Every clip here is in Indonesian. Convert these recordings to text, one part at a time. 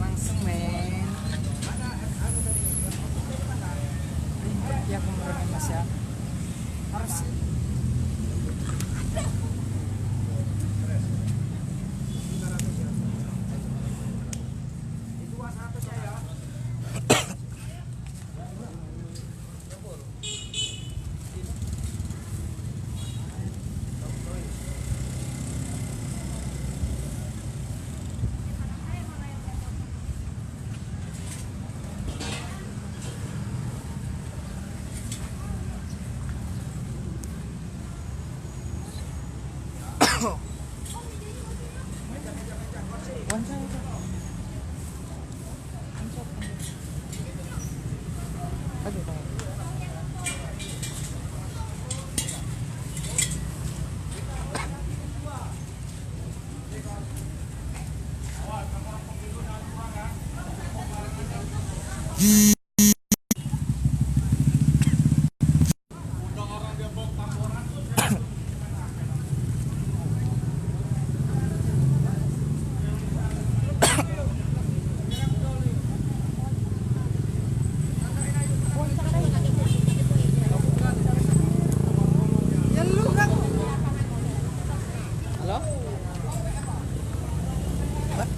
langsung men. Ribet ya kemarin mas ya. Harus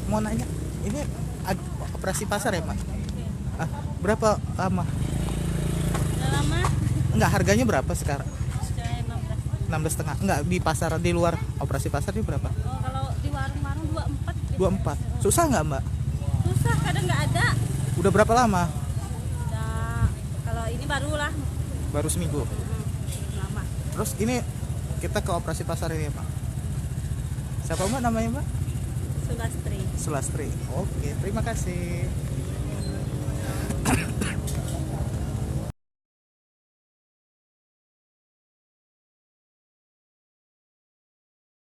mau nanya, ini operasi pasar ya, Mak? Berapa lama? Udah lama? Enggak, harganya berapa sekarang? Sudah 16,5. Enggak, di pasar, di luar operasi pasar ini berapa? Oh, kalau di warung-warung 24. 24. Susah nggak, Mbak? Susah, kadang nggak ada. Udah berapa lama? Udah, kalau ini barulah. Baru seminggu. Lama. Terus ini kita ke operasi pasar ini, Pak. Siapa, Mbak, namanya, Mbak? Sulastri. Sulastri. Oke, terima kasih.